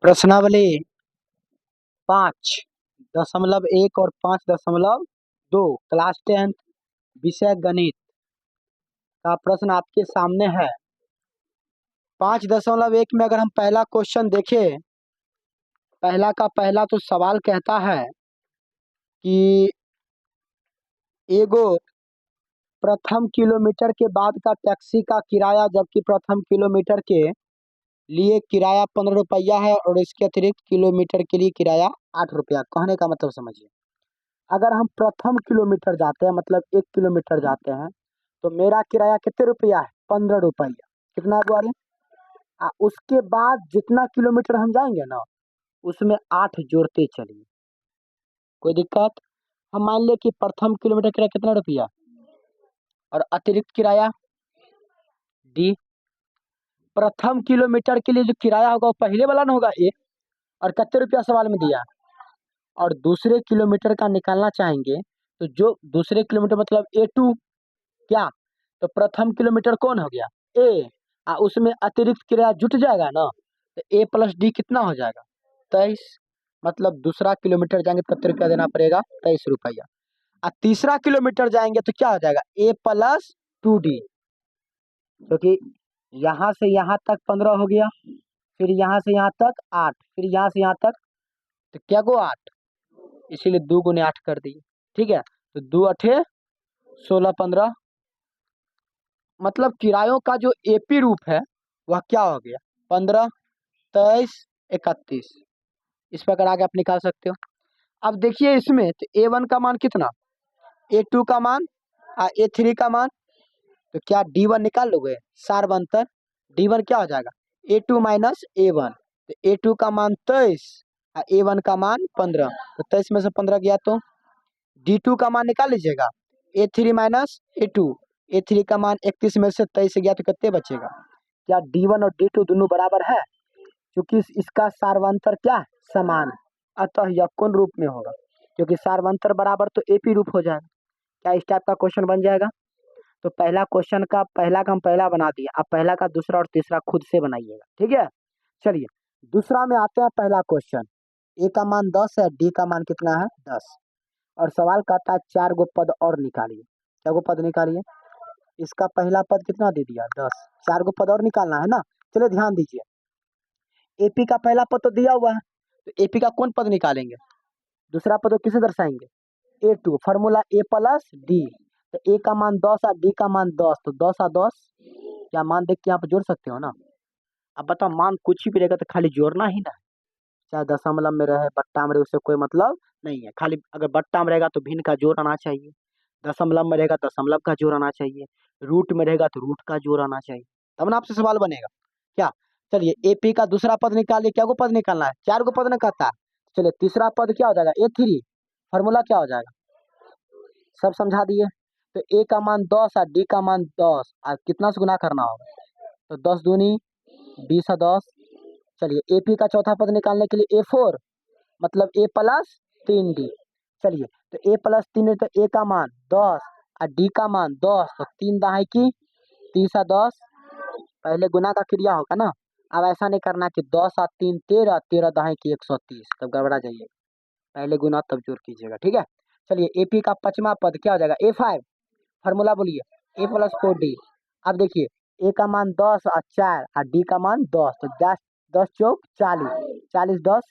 प्रश्नावली 5.1 और 5.2 क्लास 10 विषय गणित का प्रश्न आपके सामने है। 5.1 में अगर हम पहला क्वेश्चन देखें, पहला का पहला तो सवाल कहता है कि एगो प्रथम किलोमीटर के बाद का टैक्सी का किराया, जबकि प्रथम किलोमीटर के लिए किराया 15 रुपया है और इसके अतिरिक्त किलोमीटर के लिए किराया 8 रुपया। कहने का मतलब समझिए, अगर हम प्रथम किलोमीटर जाते हैं मतलब 1 किलोमीटर जाते हैं तो मेरा किराया कितने रुपया है? 15 रुपया। कितना द्वारे? उसके बाद जितना किलोमीटर हम जाएंगे ना उसमें 8 जोड़ते चलिए। कोई दिक्कत? हम मान ले कि प्रथम किलोमीटर किराया कितना रुपया और अतिरिक्त किराया डी। प्रथम किलोमीटर के लिए जो किराया होगा वो पहले वाला ना होगा ए, और कितने रुपया सवाल में दिया, और दूसरे किलोमीटर का निकालना चाहेंगे तो जो दूसरे किलोमीटर मतलब A2 क्या, तो प्रथम किलोमीटर कौन हो गया? ए। उसमें अतिरिक्त किराया जुट जाएगा ना तो A प्लस डी कितना हो जाएगा? 23। मतलब दूसरा किलोमीटर जाएंगे तो कितने रुपया देना पड़ेगा? 23 रुपया। तीसरा किलोमीटर जाएंगे तो क्या हो जाएगा? A प्लस 2D, क्योंकि यहाँ से यहाँ तक 15 हो गया, फिर यहाँ से यहाँ तक 8, फिर यहाँ से यहाँ तक, तो क्या गो 8, इसीलिए 2 गुने 8 कर दिए। ठीक है, तो 2 अठे 16 15, मतलब किरायों का जो एपी रूप है वह क्या हो गया? 15, 23, 31। इस प्रकार आगे आप निकाल सकते हो। अब देखिए इसमें तो A1 का मान कितना, A2 का मान, A3 का मान, तो क्या D1 निकाल लोगे? सार्वंतर D1 क्या हो जाएगा? A2 माइनस A1, तो A2 का मान 23 और A1 का मान 15, तो 23 में से 15 गया तो D2 का मान निकाल लीजिएगा। A3 माइनस A2, A3 का मान 31 में से 23 गया तो कितने बचेगा? क्या D1 और D2 दोनों बराबर है? क्योंकि इसका सार्वंतर क्या है? समान है, अतः यह कौन रूप में होगा? क्योंकि सार्वंतर बराबर तो एपी रूप हो जाएगा। क्या इस टाइप का क्वेश्चन बन जाएगा? तो पहला क्वेश्चन का पहला का हम पहला बना दिए, अब पहला का दूसरा और तीसरा खुद से बनाइएगा। ठीक है, चलिए दूसरा में आते हैं। पहला क्वेश्चन, ए का मान 10 है, डी का मान कितना है? 10, और सवाल कहता है 4 गो पद और निकालिए। क्या गो पद निकालिए? इसका पहला पद कितना दे दिया? 10, 4 गो पद और निकालना है ना। चलिए ध्यान दीजिए, एपी का पहला पद तो दिया हुआ है, तो एपी का कौन पद निकालेंगे? दूसरा पद किसे दर्शाएंगे? A2, formula A plus D. तो ए का मान 10 और डी का मान 10, तो 10 और 10 क्या मान देख के यहाँ पे जोड़ सकते हो ना। अब बताओ, मान कुछ भी रहेगा तो खाली जोड़ना ही ना है, चाहे दशमलव में रहे बट्टा में रहे उससे कोई मतलब नहीं है। खाली अगर बट्टा में रहेगा तो भिन्न का जोड़ आना चाहिए, दशमलव में रहेगा दशमलव का जोड़ आना चाहिए, रूट में रहेगा तो रूट का जोड़ आना चाहिए, तब ना आपसे सवाल बनेगा क्या। चलिए एपी का दूसरा पद निकालिए। क्या गो पद निकालना है? 4 गो पद ना कहता है। चलिए तीसरा पद क्या हो जाएगा? A3, फॉर्मूला क्या हो जाएगा? सब समझा दिए। तो ए का मान 10 और डी का मान 10, और कितना से गुना करना होगा? तो 10 दूनी 20 और 10। चलिए एपी का चौथा पद निकालने के लिए A4, मतलब A प्लस 3D। चलिए तो A प्लस 3 तो ए का मान 10 और डी का मान 10, तो 3 दहाई की 30 और 10, पहले गुना का क्रिया होगा ना। अब ऐसा नहीं करना कि 10 और 3 13, 13 दहाई की 130, तब गड़बड़ा जाइए, पहले गुना तब जोड़ कीजिएगा। ठीक है, चलिए एपी का पांचवा पद क्या हो जाएगा? A5, फॉर्मूला बोलिए A प्लस 4D। अब देखिए ए का मान 10 और 4 और डी का मान 10, तो 10 10 चौक 40, 40 10,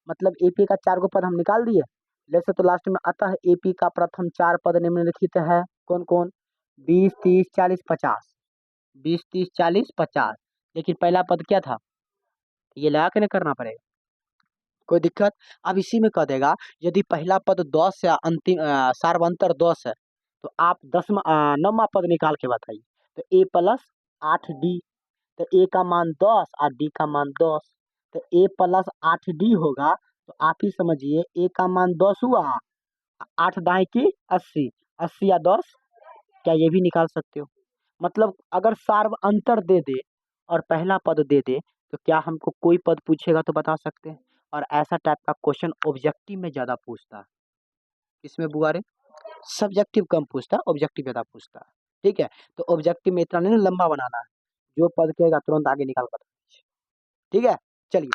मतलब एपी का 4 गो पद हम निकाल दिए। जैसे तो लास्ट में अतः एपी का प्रथम 4 पद निम्नलिखित है। कौन कौन? 20 30 40 50, 20 30 40 50। लेकिन पहला पद क्या था? ये लगा के नहीं करना पड़ेगा, कोई दिक्कत? अब इसी में कह देगा यदि पहला पद 10 या अंतिम सार्वंतर 10 है तो आप 9वां पद निकाल के बताइए। तो ए प्लस 8D, तो ए का मान 10 और डी का मान 10, तो ए प्लस 8D होगा। तो आप ही समझिए ए का मान 10 हुआ, 8 दाएं की 80, 80 या 10, क्या ये भी निकाल सकते हो? मतलब अगर सार्व अंतर दे दे और पहला पद दे दे तो क्या हमको कोई पद पूछेगा तो बता सकते हैं। और ऐसा टाइप का क्वेश्चन ऑब्जेक्टिव में ज्यादा पूछता है। इसमें बुआरे सब्जेक्टिव कम पूछता है, ऑब्जेक्टिव ज्यादा पूछता है। ठीक है, तो ऑब्जेक्टिव में इतना नहीं लंबा बनाना है, जो पद कहेगा तुरंत आगे निकाल कर। ठीक है, चलिए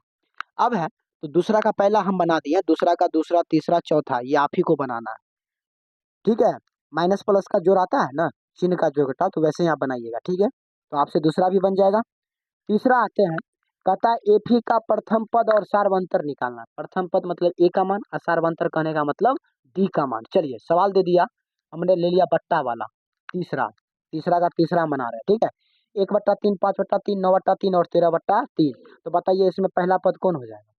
अब है तो दूसरा का पहला हम बना दिए, दूसरा का दूसरा, तीसरा, चौथा, ये आप ही को बनाना है। ठीक है, माइनस प्लस का जोड़ आता है ना, चिन्ह का जोड़ घटाव, तो वैसे ही आप बनाइएगा। ठीक है, तो आपसे दूसरा भी बन जाएगा। तीसरा आते हैं, कहता है एफी का प्रथम पद और सार्वंतर निकालना। प्रथम पद मतलब ए का मान और सार्वंतर कहने का मतलब डी का मान। चलिए सवाल दे दिया, हमने ले लिया बट्टा वाला। तीसरा, तीसरा का तीसरा बना रहे हैं। ठीक है, 1/3, 5/3, 9/3 और 13/3। तो बताइए इसमें पहला पद कौन हो जाएगा?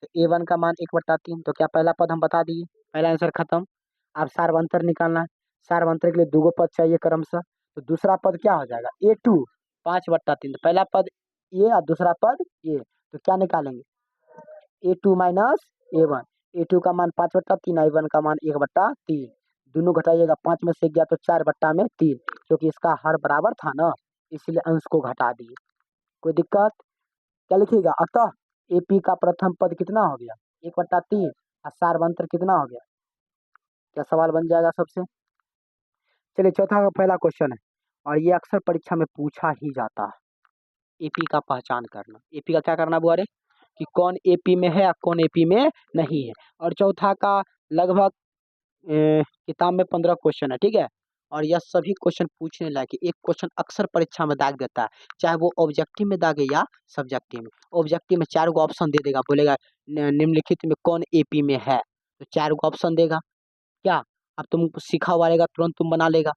तो A1 का मान 1/3, तो क्या पहला पद हम बता दिए, पहला आंसर खत्म। अब सार्वंतर निकालना है, सार्वंतर के लिए दो पद चाहिए क्रमशः। तो दूसरा पद क्या हो जाएगा? A2 5/3। तो पहला पद ए और दूसरा पद ए, तो क्या निकालेंगे? A2 minus A1। A2 का मान 5/3, A1 का मान 1/3। दोनों घटाइएगा, 5 में से गया तो 4/3, क्योंकि इसका हर बराबर था ना, इसलिए अंश को घटा दिए। कोई दिक्कत? क्या लिखिएगा? अतः एपी का प्रथम पद कितना हो गया? 1/3। और सार्वंतर कितना हो गया? क्या सवाल बन जाएगा सबसे? चलिए चौथा का पहला क्वेश्चन है, और ये अक्सर परीक्षा में पूछा ही जाता है। एपी का पहचान करना। एपी का क्या करना बुआरे? कि कौन एपी में है और कौन एपी में नहीं है। और चौथा का लगभग किताब में 15 क्वेश्चन है। ठीक है, और यह सभी क्वेश्चन पूछने लायक है। एक क्वेश्चन अक्सर परीक्षा में दाग देता है, चाहे वो ऑब्जेक्टिव में दागे या सब्जेक्टिव में। ऑब्जेक्टिव में 4 गो ऑप्शन दे देगा, बोलेगा निम्नलिखित में कौन एपी में है, तो 4 गो ऑप्शन देगा। क्या अब तुम सीखा हुआ रहेगा, तुरंत तुम बना लेगा।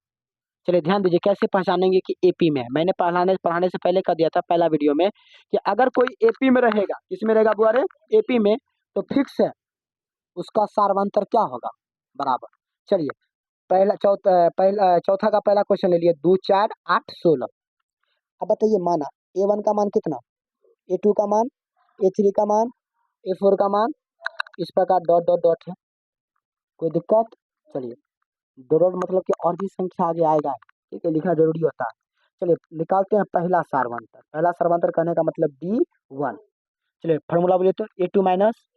चलिए ध्यान दीजिए, कैसे पहचानेंगे कि एपी में है। मैंने पढ़ाने से पहले कर दिया था पहला वीडियो में, कि अगर कोई एपी में रहेगा, किसमें रहेगा बुआरे? एपी में, तो फिक्स है उसका सार्वंतर क्या होगा? बराबर। चलिए चौथा का पहला क्वेश्चन ले लिए, 2 4 8 16। अब बताइए माना A1 का मान कितना, A2 का मान, A3 का मान, A4 का मान, इस प्रकार डॉट डॉट डॉट है। कोई दिक्कत? चलिए डॉट डॉट मतलब कि और भी संख्या आगे आएगा, ठीक है, लिखना जरूरी होता है। चलिए निकालते हैं पहला सार्वंतर। पहला सार्वंतर कहने का मतलब D1। चलिए फॉर्मूला बोलिए तो A2 माइनस,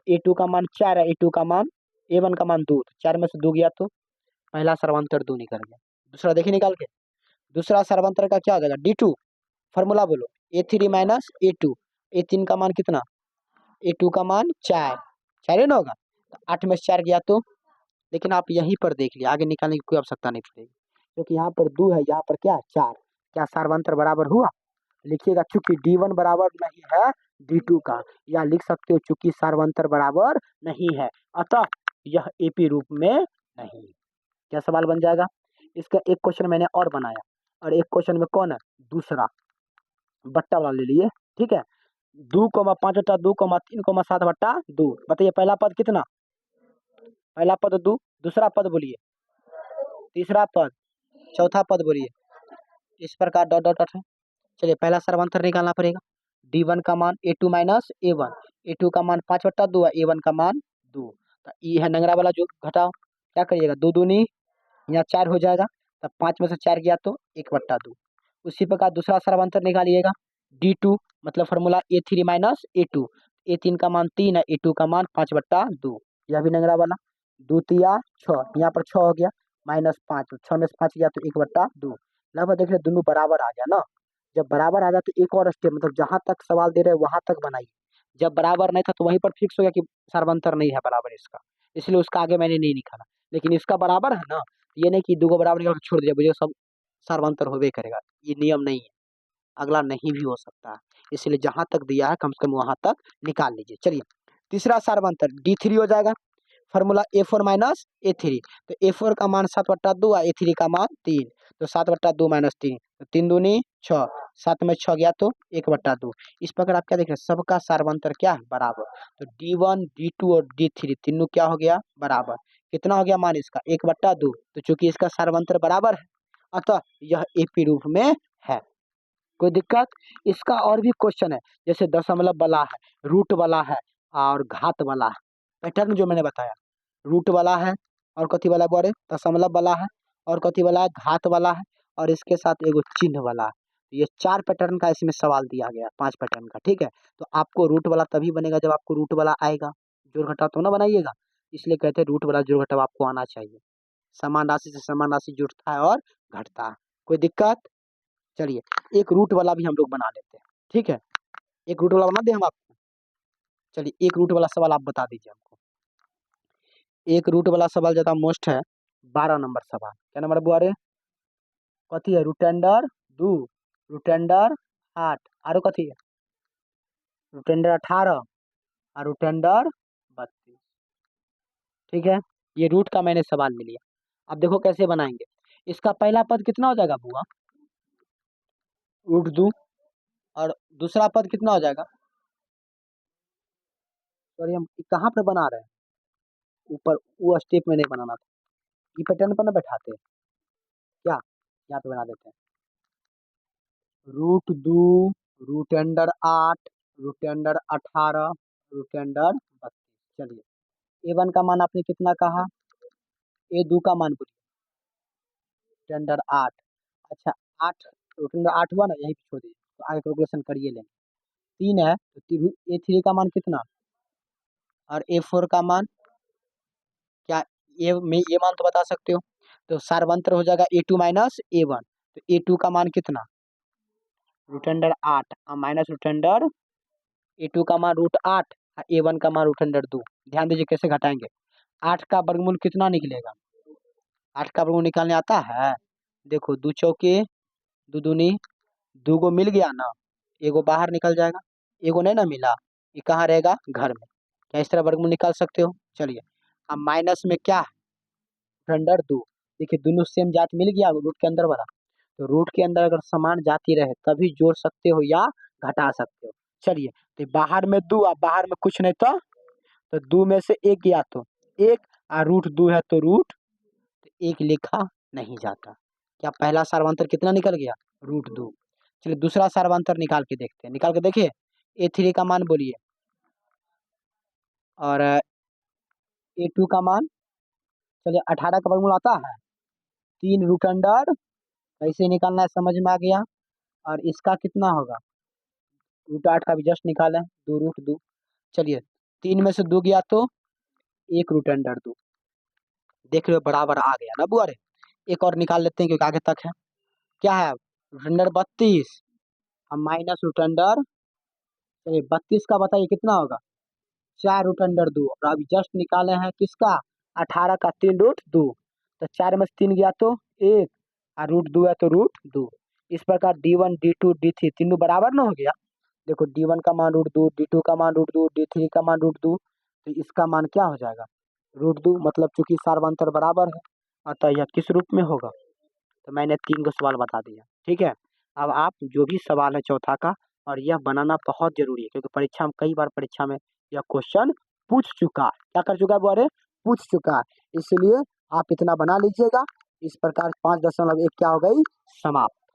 A2 का मान 4 है, A2 का मान, A1 का मान 2, 4 में से 2 गया तो पहला सर्वांतर 2 निकल गया। दूसरा देखिए निकाल के, दूसरा सर्वांतर का क्या हो जाएगा? D2। फॉर्मूला बोलो, A3 माइनस A2। A3 का मान कितना? A2 का मान 4, 4 ही ना होगा, तो 8 में से 4 गया तो, लेकिन आप यहीं पर देख लिया, आगे निकालने की कोई आवश्यकता नहीं पड़ेगी, क्योंकि यहाँ पर 2 है, यहाँ पर क्या 4। क्या सर्वांतर बराबर हुआ? लिखिएगा चूंकि D1 बराबर नहीं है D2 का, या लिख सकते हो चूंकि सर्वांतर बराबर नहीं है, अतः यह एपी रूप में नहीं है। क्या सवाल बन जाएगा? इसका एक क्वेश्चन मैंने और बनाया, और एक क्वेश्चन में कौन है? दूसरा बट्टा वाला ले लिए। ठीक है, 2,5/2,3,7/2। बताइए पहला पद कितना? पहला पद 2, दूसरा पद बोलिए, तीसरा पद, चौथा पद बोलिए, इस प्रकार डॉट डॉट डॉट है। चलिए पहला सर्वांतर निकालना पड़ेगा। D1 का मान A2 माइनस A1। A2 का मान 5/2 है, A1 का मान 2। तो ये है नंगरा वाला जो घटाओ, क्या करिएगा? 2 दूनी, यहाँ 4 हो जाएगा, तब 5 में से 4 गया तो 1/2। उसी प्रकार दूसरा सर्वांतर निकालिएगा, D2 मतलब formula A3 minus A2। A3 का मान 3 है, A2 का मान 5/2। यह भी नंगरा वाला, 2 तिया 6, यहाँ पर 6 हो गया, -5, 6 में से 5 गया तो 1/2। लगभग देख रहे दोनों बराबर आ गया ना। जब बराबर आ जाए तो एक और स्टेप, मतलब जहां तक सवाल दे रहे हैं वहां तक बनाइए। जब बराबर नहीं था तो वहीं पर फिक्स हो गया कि सर्वांतर नहीं है बराबर इसका, इसलिए उसका आगे मैंने नहीं निकाला। लेकिन इसका बराबर है ना, ये नहीं कि दो को बराबर निकाल के छोड़ दिया, मुझे सब सर्वांतर होबे करेगा, ये नियम नहीं है। अगला नहीं भी हो सकता है, इसलिए जहां तक दिया है कम से कम वहां तक निकाल लीजिए। चलिए तीसरा सर्वांतर D3 हो जाएगा, फॉर्मूला A4 माइनस A3। तो A4 का मान 7/2 और A3 का मान 3, तो 7/2 माइनस 3, तो 3 दूनी 6, 7 में 6 गया तो 1/2। इस प्रकार आप क्या देख रहे हैं? सबका सार्वंतर क्या है? बराबर। तो D1 D2 और D3 तीनों क्या हो गया? बराबर। कितना हो गया मान इसका? 1/2। तो चूंकि इसका सार्वंतर बराबर है, अतः यह एपी रूप में है। कोई दिक्कत? इसका और भी क्वेश्चन है, जैसे दशमलव वाला है, रूट वाला है, और घात वाला है। पैटर्न जो मैंने बताया, रूट वाला है, और कथी वाला बोले? दशमलव वाला है, और कथी वाला है? घात वाला है, और इसके साथ एगो चिन्ह वाला है। ये 4 पैटर्न का इसमें सवाल दिया गया, 5 पैटर्न का। ठीक है, तो आपको रूट वाला तभी बनेगा जब आपको रूट वाला आएगा, जोड़ घटाव तो ना बनाइएगा, इसलिए कहते हैं रूट वाला जोड़ घटाव आपको आना चाहिए। समान राशि से समान राशि जुड़ता है और घटता है। कोई दिक्कत? चलिए एक रूट वाला भी हम लोग बना लेते हैं। ठीक है, एक रूट वाला बना दें हम आपको। चलिए एक रूट वाला सवाल आप बता दीजिए हमको। एक रूट वाला सवाल ज़्यादा मोस्ट है, 12 नंबर सवाल। क्या नंबर बुआरे? कथी है? रूट अंडर 2, रूट अंडर 8 आरो कथी है? रूट अंडर 18 और रूट अंडर 32। ठीक है, ये रूट का मैंने सवाल ले लिया। अब देखो कैसे बनाएंगे। इसका पहला पद कितना हो जाएगा बुआ? रूट 2। और दूसरा पद कितना हो जाएगा? सॉरी हम कहाँ पे बना रहे हैं? ऊपर वो स्टेप में नहीं बनाना था, ई पैटर्न पर ना बैठाते हैं क्या? यहाँ पे बना देते हैं। Root 2, root under 8, root under 18, root under 32। चलिए A1 का मान आपने कितना कहा? A2 का मान बोलिए। Root under 8। अच्छा 8 रूट अंडर 8 हुआ ना, यहीं पे छोड़ दीजिए, तो आगे कैलकुलेशन करिए लेंगे। 3 है तो A3 का मान कितना और A4 का मान क्या? ये मान तो बता सकते हो। तो सार्वंतर हो जाएगा A2 माइनस A1। तो A2 का मान कितना? Root under 8 minus root under A2 का मान रूट 8 और A1 का मान रूट अंडर 2। ध्यान दीजिए कैसे घटाएंगे। 8 का वर्गमूल कितना निकलेगा? 8 का वर्गमूल निकालने आता है? देखो 2 चौके 2 दूनी 2 गो मिल गया ना, एगो बाहर निकल जाएगा, एगो नहीं ना मिला, ये कहाँ रहेगा? घर में। क्या इस तरह वर्गमूल निकाल सकते हो? चलिए अब माइनस में क्या है? Root under 2। देखिए दोनों सेम जात मिल गया रूट के अंदर वाला। तो रूट के अंदर अगर समान जाति रहे तभी जोड़ सकते हो या घटा सकते हो। चलिए तो बाहर में 2 और बाहर में कुछ नहीं तो 2 में से 1 गया तो 1 और रूट 2 है तो रूट 1 लिखा नहीं जाता। क्या पहला सार्वंतर कितना निकल गया? रूट 2। चलिए दूसरा सार्वंतर निकाल के देखते हैं, निकाल के देखिए। A3 का मान बोलिए और A2 का मान। चलिए 18 का वर्गमूल आता है 3 रूट अंडर, कैसे निकालना है समझ में आ गया। और इसका कितना होगा? रूट 8 का भी जस्ट निकालें, 2 रूट 2। चलिए 3 में से 2 गया तो 1 रूट अंडर 2। देख रहे हो बराबर आ गया ना बुआ रे। एक और निकाल लेते हैं क्योंकि आगे तक है। क्या है? रूट अंडर 32 और माइनस रूट अंडर। चलिए 32 का बताइए कितना होगा? 4 रूट अंडर 2। और अभी जस्ट निकाले हैं किसका? 18 का 3 रूट 2। तो 4 में से 3 गया तो 1 और रूट 2 है तो रूट 2। इस प्रकार D1 D2 D3 तीनों बराबर ना हो गया। देखो D1 का मान रूट 2, D2 का मान रूट 2, D3 का मान रूट 2। तो इसका मान क्या हो जाएगा? रूट 2। मतलब चूंकि सार्वंतर बराबर है अतः यह किस रूप में होगा? तो मैंने 3 को सवाल बता दिया। ठीक है, अब आप जो भी सवाल है चौथा का, और यह बनाना बहुत जरूरी है क्योंकि परीक्षा में कई बार परीक्षा में यह क्वेश्चन पूछ चुका है। क्या कर चुका है बुआरे? पूछ चुका है। इसलिए आप इतना बना लीजिएगा। इस प्रकार 5.1 क्या हो गई? समाप्त।